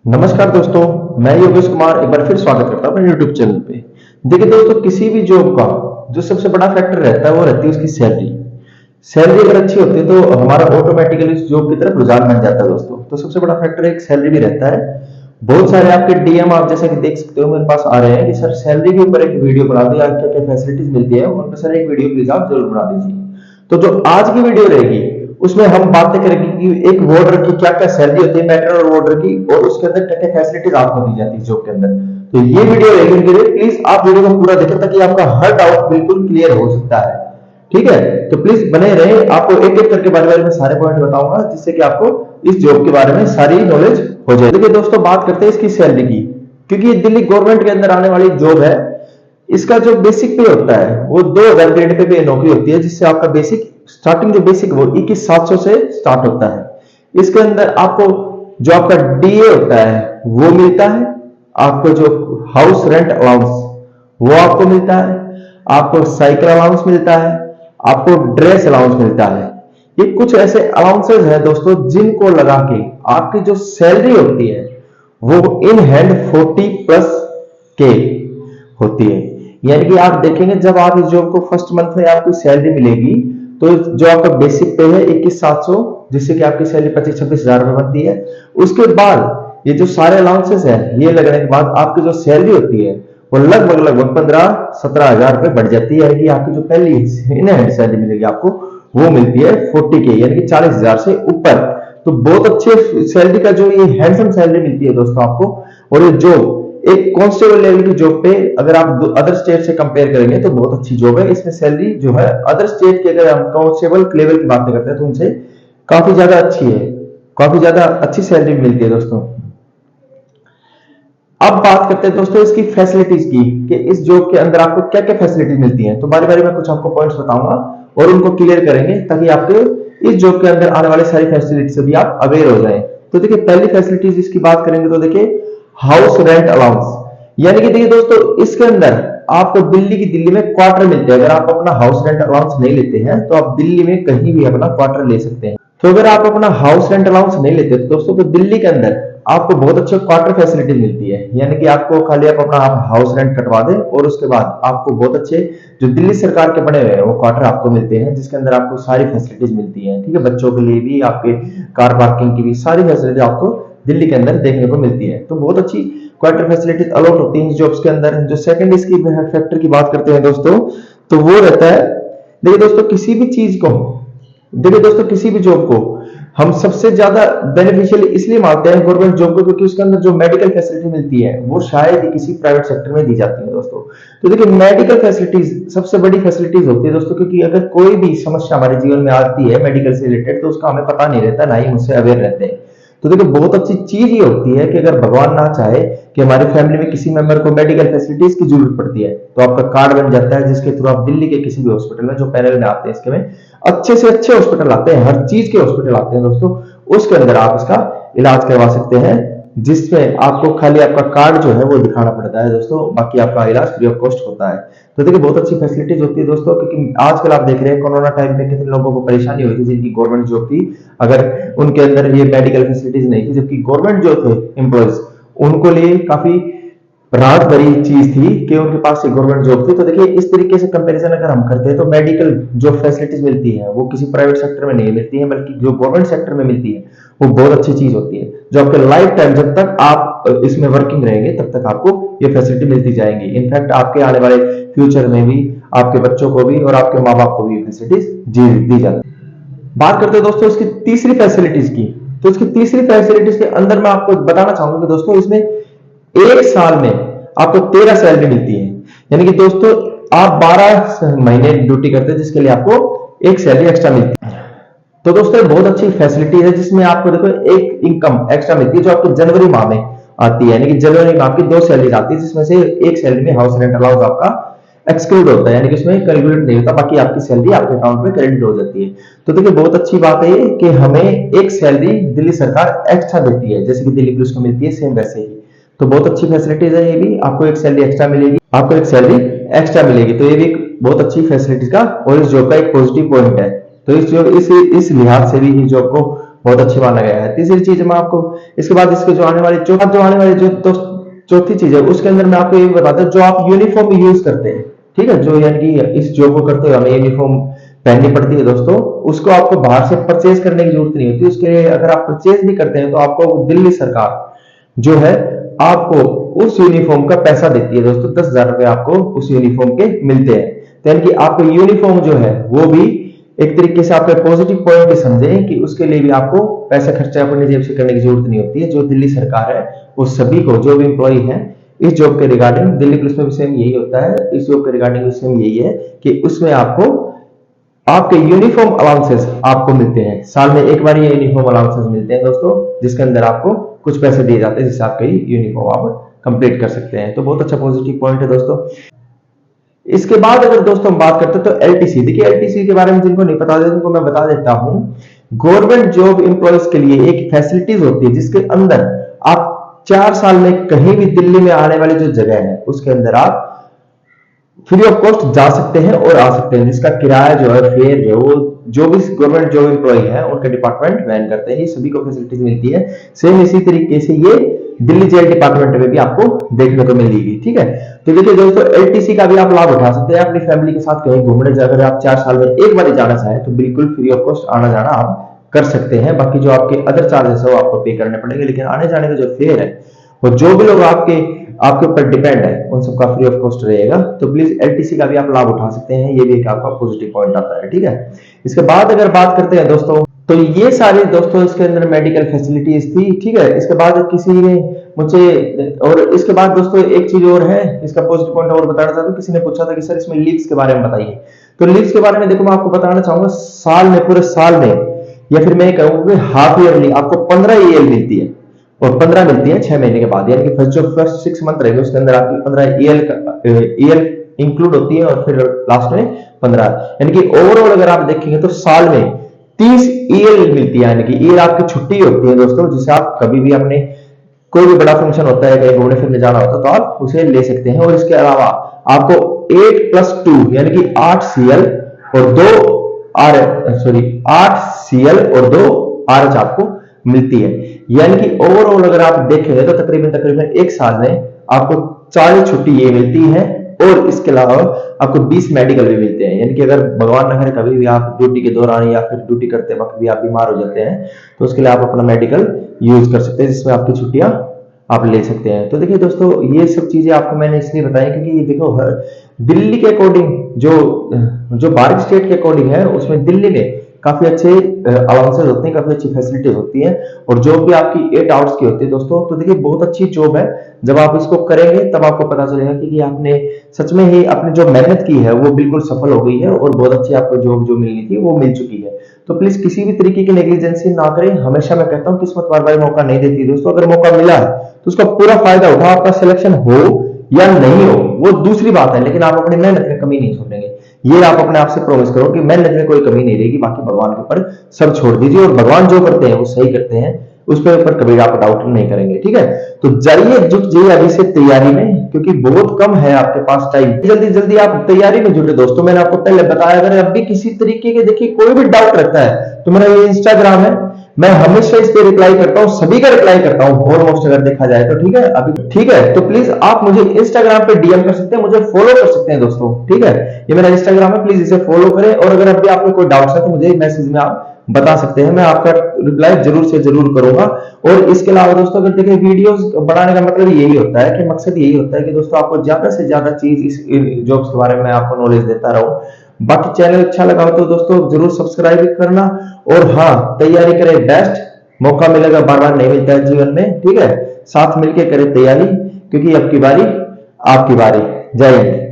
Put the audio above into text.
नमस्कार दोस्तों, मैं योगेश कुमार एक बार फिर स्वागत करता हूं अपने YouTube चैनल पे। देखिए दोस्तों, किसी भी जॉब का जो सबसे बड़ा फैक्टर रहता है वो रहती है उसकी सैलरी। सैलरी अगर अच्छी होती है तो हमारा ऑटोमेटिकली उस जॉब की तरफ रुझान बन जाता है दोस्तों। तो सबसे बड़ा फैक्टर एक सैलरी भी रहता है। बहुत सारे आपके डीएम आप जैसे कि देख सकते हो मेरे पास आ रहे हैं कि सर सैलरी के ऊपर एक वीडियो बना दी, क्या क्या फैसिलिटीज मिलती है उन पर सर एक वीडियो प्लीज आप जरूर बना दीजिए। तो जो आज की वीडियो रहेगी उसमें हम बातें करेंगे कि एक वार्डर की क्या क्या सैलरी होती है, मेट्रो और वार्डर की, और उसके अंदर क्या क्या फैसिलिटीज आपको दी जाती है जॉब के अंदर। तो ये वीडियो रहेगी उनके लिए, प्लीज आप वीडियो को पूरा देखें ताकि आपका हर डाउट बिल्कुल क्लियर हो सकता है। ठीक है, तो प्लीज बने रहे, आपको एक एक करके बारे बारे में सारे पॉइंट बताऊंगा जिससे कि आपको इस जॉब के बारे में सारी नॉलेज हो जाए। देखिए दोस्तों, बात करते हैं इसकी सैलरी की, क्योंकि ये दिल्ली गवर्नमेंट के अंदर आने वाली जॉब है। इसका जो बेसिक पे होता है वो 2000 ग्रेड पे भी नौकरी होती है, जिससे आपका बेसिक स्टार्टिंग जो बेसिक वो 21,700 से स्टार्ट होता है। इसके अंदर आपको जो आपका डीए होता है वो मिलता है, आपको जो हाउस रेंट अलाउंस वो आपको मिलता है, आपको साइकिल अलाउंस मिलता है, आपको ड्रेस अलाउंस मिलता है। ये कुछ ऐसे अलाउंसेस हैं दोस्तों जिनको लगा के आपकी जो सैलरी होती है वो इन हैंड 40 प्लस के होती है। यानी कि आप देखेंगे जब आप इस जॉब को फर्स्ट मंथ में आपकी सैलरी मिलेगी तो जो आपका बेसिक पे है 21,700, जिससे कि आपकी सैलरी 25-26 हजार रुपए बनती है। उसके बाद ये जो सारे अलाउंसेस है ये लगने के बाद आपकी जो सैलरी होती है वो लगभग लगभग 15-17 हजार रुपए बढ़ जाती है कि आपकी जो पहली इन हैंड सैलरी मिलेगी आपको वो मिलती है 40 के, यानी कि 40,000 से ऊपर। तो बहुत अच्छे सैलरी का जो ये हैंडसम सैलरी मिलती है दोस्तों आपको। और ये जॉब एक कांस्टेबल लेवल की जॉब पे अगर आप अदर स्टेट से कंपेयर करेंगे तो बहुत अच्छी जॉब है। इसमें सैलरी जो है अदर स्टेट की अगर हम कांस्टेबल लेवल की बातें करते हैं तो उनसे काफी ज्यादा अच्छी है, काफी ज्यादा अच्छी सैलरी मिलती है दोस्तों। अब बात करते हैं दोस्तों इसकी फैसिलिटीज की, कि इस जॉब के अंदर आपको क्या क्या फैसिलिटीज मिलती हैं। तो बारी बारी में कुछ आपको पॉइंट्स बताऊंगा और उनको क्लियर करेंगे ताकि आपके इस जॉब के अंदर आने वाले सारी फैसिलिटी से भी आप अवेयर हो जाएं। तो देखिए पहली फैसिलिटीज इसकी बात करेंगे तो देखिए हाउस रेंट अलाउंस, यानी कि देखिए दोस्तों इसके अंदर आपको दिल्ली में क्वार्टर मिलते हैं। अगर आप अपना हाउस रेंट अलाउंस नहीं लेते हैं तो आप दिल्ली में कहीं भी अपना क्वार्टर ले सकते हैं। तो अगर आप अपना हाउस रेंट अलाउंस नहीं लेते तो दोस्तों तो दिल्ली के अंदर आपको बहुत अच्छे क्वार्टर फैसिलिटी मिलती है। यानी कि आपको खाली आप अपना हाउस रेंट कटवा दें और उसके बाद आपको बहुत अच्छे जो दिल्ली सरकार के बने हुए हैं वो क्वार्टर आपको मिलते हैं, जिसके अंदर आपको सारी फैसिलिटीज मिलती है। ठीक है, बच्चों के लिए भी, आपके कार पार्किंग की भी सारी फैसिलिटी आपको दिल्ली के अंदर देखने को मिलती है। तो बहुत अच्छी क्वार्टर फैसिलिटीज अलॉट होती है जॉब्स के अंदर। जो सेकंड इसकी फैक्टर की बात करते हैं दोस्तों तो वो रहता है, देखिए दोस्तों किसी भी चीज को, देखिए दोस्तों किसी भी जॉब को हम सबसे ज्यादा बेनिफिशियल इसलिए मानते हैं गवर्नमेंट जॉब को, क्योंकि उसके अंदर जो मेडिकल फैसिलिटी मिलती है वो शायद ही किसी प्राइवेट सेक्टर में दी जाती है दोस्तों। तो देखिए मेडिकल फैसिलिटीज सबसे बड़ी फैसिलिटीज होती है दोस्तों, क्योंकि अगर कोई भी समस्या हमारे जीवन में आती है मेडिकल से रिलेटेड तो उसका हमें पता नहीं रहता, ना ही उससे अवेयर रहते हैं। तो देखिए बहुत अच्छी चीज ये होती है कि अगर भगवान ना चाहे कि हमारी फैमिली में किसी मेंबर को मेडिकल फैसिलिटीज की जरूरत पड़ती है तो आपका कार्ड बन जाता है, जिसके थ्रू आप दिल्ली के किसी भी हॉस्पिटल में, जो पैनल में आते हैं इसके में अच्छे से अच्छे हॉस्पिटल आते हैं, हर चीज के हॉस्पिटल आते हैं दोस्तों, उसके अंदर आप इसका इलाज करवा सकते हैं, जिसमें आपको खाली आपका कार्ड जो है वो दिखाना पड़ता है दोस्तों, बाकी आपका इलाज फ्री ऑफ कॉस्ट होता है। तो देखिए बहुत अच्छी फैसिलिटीज होती है दोस्तों, क्योंकि आजकल आप देख रहे हैं कोरोना टाइम पे कितने लोगों को परेशानी हुई थी जिनकी गवर्नमेंट जॉब थी, अगर उनके अंदर ये मेडिकल फैसिलिटीज नहीं थी, जबकि गवर्नमेंट जो थे एम्प्लॉयज उनको लिए काफी राहत भरी चीज थी कि उनके पास गवर्नमेंट जॉब थी। तो देखिए इस तरीके से कंपैरिजन अगर हम करते हैं तो मेडिकल जो फैसिलिटीज मिलती है वो किसी प्राइवेट सेक्टर में नहीं मिलती है, बल्कि जो गवर्नमेंट सेक्टर में मिलती है वो बहुत अच्छी चीज होती है, जो आपके लाइफ टाइम जब तक आप इसमें वर्किंग रहेंगे तब तक आपको ये फैसिलिटी मिलती जाएंगी। इनफैक्ट आपके आने वाले फ्यूचर में भी आपके बच्चों को भी और आपके माँ बाप को भी फैसिलिटीज दी जाती है। बात करते हैं दोस्तों इसकी तीसरी फैसिलिटीज की, तो इसकी तीसरी फैसिलिटीज के अंदर मैं आपको बताना चाहूंगा कि दोस्तों इसमें एक साल में आपको 13 सैलरी मिलती है। यानी कि दोस्तों आप 12 महीने ड्यूटी करते हैं जिसके लिए आपको एक सैलरी एक्स्ट्रा मिलती है। तो दोस्तों बहुत अच्छी फैसिलिटी है जिसमें आपको देखो एक इनकम एक्स्ट्रा मिलती है जो आपको जनवरी माह में आती है। यानी कि जनवरी माह की 2 सैलरी आती है, जिसमें से एक सैलरी में हाउस रेंट अलाउंस आपका एक्सक्लूड होता है, यानी कि उसमें कैलकुलेट नहीं होता, बाकी आपकी सैलरी आपके अकाउंट में क्रेडिट हो जाती है। तो देखिए बहुत अच्छी बात है कि हमें एक सैलरी दिल्ली सरकार एक्स्ट्रा देती है, जैसे कि दिल्ली पुलिस को मिलती है सेम वैसे ही। तो बहुत अच्छी फैसिलिटीज है, ये भी आपको एक सैलरी एक्स्ट्रा मिलेगी, आपको एक सैलरी एक्स्ट्रा मिलेगी। तो ये भी बहुत अच्छी फैसिलिटीज का और इस जॉब का एक पॉजिटिव पॉइंट है। तो इस लिहाज से भी इस जॉब को बहुत अच्छी माना गया है। तीसरी चीज मैं आपको इसके बाद इसके जो आने वाली जो चौथी चीज है उसके अंदर मैं आपको ये भी बता दूं, जो आप यूनिफॉर्म यूज करते हैं, ठीक है, जो यानी कि इस जॉब को करते हुए हमें यूनिफॉर्म पहननी पड़ती है दोस्तों, उसको आपको बाहर से परचेज करने की जरूरत नहीं होती। उसके लिए अगर आप परचेज भी करते हैं तो आपको दिल्ली सरकार जो है आपको उस यूनिफॉर्म का पैसा देती है दोस्तों। 10,000 रुपए आपको उस यूनिफॉर्म के मिलते हैं। तो यानी कि आपको यूनिफॉर्म जो है वो भी एक तरीके से आपके पॉजिटिव पॉइंट के समझे कि उसके लिए भी आपको पैसा खर्चा अपनी जेब से करने की जरूरत नहीं होती है। जो दिल्ली सरकार है वो सभी को, जो भी एम्प्लॉय है इस जॉब के रिगार्डिंग, दिल्ली पुलिस में भी सेम यही होता है, इस जॉब के रिगार्डिंग भी सेम यही है कि उसमें आपको आपके यूनिफॉर्म अलाउंसेस आपको मिलते हैं। साल में एक बार ये यूनिफॉर्म अलाउंसेस मिलते हैं दोस्तों, जिसके अंदर आपको कुछ पैसे दिए जाते हैं जिससे आपका यूनिफॉर्म आप कंप्लीट कर सकते हैं। तो बहुत अच्छा पॉजिटिव पॉइंट है दोस्तों। इसके बाद अगर दोस्तों हम बात करते हैं तो एलटीसी, देखिए एलटीसी के बारे में जिनको नहीं पता उनको मैं बता देता हूं। गवर्नमेंट जॉब एम्प्लॉयज के लिए एक फैसिलिटीज होती है जिसके अंदर आप 4 साल में कहीं भी दिल्ली में आने वाली जो जगह है उसके अंदर आप फ्री ऑफ कॉस्ट जा सकते हैं और आ सकते हैं, जिसका किराया जो है, फेयर जो है, वो जो भी गवर्नमेंट जॉब एम्प्लॉय है उनके डिपार्टमेंट वहन करते हैं। ये सभी को फैसिलिटीज मिलती है। सेम इसी तरीके से ये दिल्ली जेल डिपार्टमेंट में भी आपको देखने को मिलेगी, ठीक है। तो देखिए दोस्तों एलटीसी का भी आप लाभ उठा सकते हैं अपनी फैमिली के साथ कहीं घूमने। अगर आप 4 साल में एक बार जाना चाहें तो बिल्कुल फ्री ऑफ कॉस्ट आना जाना आप कर सकते हैं। बाकी जो आपके अदर चार्जेस है वो आपको पे करने पड़ेंगे, लेकिन आने जाने का जो फेयर है वो जो भी लोग आपके ऊपर डिपेंड है उन सबका फ्री ऑफ कॉस्ट रहेगा। तो प्लीज एलटीसी का भी आप लाभ उठा सकते हैं, ये भी एक आपका पॉजिटिव पॉइंट आता है, ठीक है। इसके बाद अगर बात करते हैं दोस्तों, तो ये सारी दोस्तों इसके अंदर मेडिकल फैसिलिटीज थी, ठीक है। इसके बाद किसी ने मुझे, और इसके बाद दोस्तों एक चीज और है, इसका पॉजिटिव पॉइंट और बताना चाहता हूँ। किसी ने पूछा था कि सर इसमें लीव्स के बारे में बताइए। तो लीव्स के बारे में देखो मैं आपको बताना चाहूंगा, साल में, पूरे साल में, या फिर मैं कहूंगा हाफ ईयरली आपको 15 ईएल मिलती है, और 15 मिलती है 6 महीने के बाद। यानी कि फर्स्ट 6 मंथ रहेंगे उसके अंदर आपकी 15 ईएल इंक्लूड होती है, और फिर लास्ट में 15। यानी कि ओवरऑल अगर आप देखेंगे तो साल में 30 ईएल मिलती है। यानी कि ईएल आपकी छुट्टी होती है दोस्तों, जिसे आप कभी भी अपने कोई भी बड़ा फंक्शन होता है, कहीं घूमने फिरने जाना होता है तो आप उसे ले सकते हैं। और इसके अलावा आपको 8+2 यानी कि 8 सीएल और 2 आर, सॉरी 8 सीएल और 2 आरएच आपको मिलती है। यानी कि ओवरऑल अगर आप देखेंगे तो तकरीबन एक साल में आपको 40 छुट्टी ये मिलती है, और इसके अलावा आपको 20 मेडिकल भी मिलते हैं। यानी कि अगर भगवान न करे कभी भी आप ड्यूटी के दौरान या फिर ड्यूटी करते वक्त भी आप बीमार हो जाते हैं तो उसके लिए आप अपना मेडिकल यूज कर सकते हैं, जिसमें आपकी छुट्टियां आप ले सकते हैं। तो देखिए दोस्तों ये सब चीजें आपको मैंने इसलिए बताई क्योंकि ये देखो दिल्ली के अकॉर्डिंग, जो बाहरी स्टेट के अकॉर्डिंग है उसमें दिल्ली में काफी अच्छे अलाउंसेस होते हैं, काफी अच्छी फैसिलिटीज होती हैं, और जॉब भी आपकी 8 आवर्स की होती है दोस्तों। तो देखिए बहुत अच्छी जॉब है, जब आप इसको करेंगे तब आपको पता चलेगा कि आपने सच में ही अपनी जो मेहनत की है वो बिल्कुल सफल हो गई है, और बहुत अच्छी आपको जॉब जो मिलनी थी वो मिल चुकी है। तो प्लीज किसी भी तरीके की नेग्लिजेंसी ना करें। हमेशा मैं कहता हूं किस्मत बार बार मौका नहीं देती दोस्तों। अगर मौका मिला है तो उसका पूरा फायदा उठाओ। आपका सिलेक्शन हो या नहीं हो वो दूसरी बात है, लेकिन आप अपनी मेहनत में कमी नहीं छोड़ेंगे। ये आप अपने आप से प्रॉमिस करो कि मेहनत में कोई कमी नहीं रहेगी, बाकी भगवान के ऊपर सब छोड़ दीजिए, और भगवान जो करते हैं वो सही करते हैं, उस पर ऊपर कभी आप डाउट नहीं करेंगे, ठीक है। तो जाइए, जुट जाइए अभी से तैयारी में, क्योंकि बहुत कम है आपके पास टाइम। जल्दी जल्दी आप तैयारी में जुटे दोस्तों। मैंने आपको पहले बताया, अगर अब भी किसी तरीके के देखिए कोई भी डाउट रखता है तो मेरा ये इंस्टाग्राम है, मैं हमेशा इस पे रिप्लाई करता हूँ, सभी का रिप्लाई करता हूँ ऑलमोस्ट अगर देखा जाए तो, ठीक है। अभी ठीक है, तो प्लीज आप मुझे इंस्टाग्राम पे डीएम कर सकते हैं, मुझे फॉलो कर सकते हैं दोस्तों, ठीक है। ये मेरा इंस्टाग्राम है, प्लीज इसे फॉलो करें। और अगर अभी आपको कोई डाउट है तो मुझे मैसेज में आप बता सकते हैं, मैं आपका रिप्लाई जरूर से जरूर करूंगा। और इसके अलावा दोस्तों अगर देखिए वीडियोस बनाने का मतलब यही होता है कि मकसद यही होता है कि दोस्तों आपको ज्यादा से ज्यादा चीज इस जॉब्स के बारे में आपको नॉलेज देता रहूं। बाकी चैनल अच्छा लगा हो तो दोस्तों जरूर सब्सक्राइब करना, और हाँ तैयारी करें बेस्ट, मौका मिलेगा बार बार नहीं मिलता है जीवन में, ठीक है। साथ मिलके करें तैयारी, क्योंकि अब की बारी आपकी बारी। जय हिंद।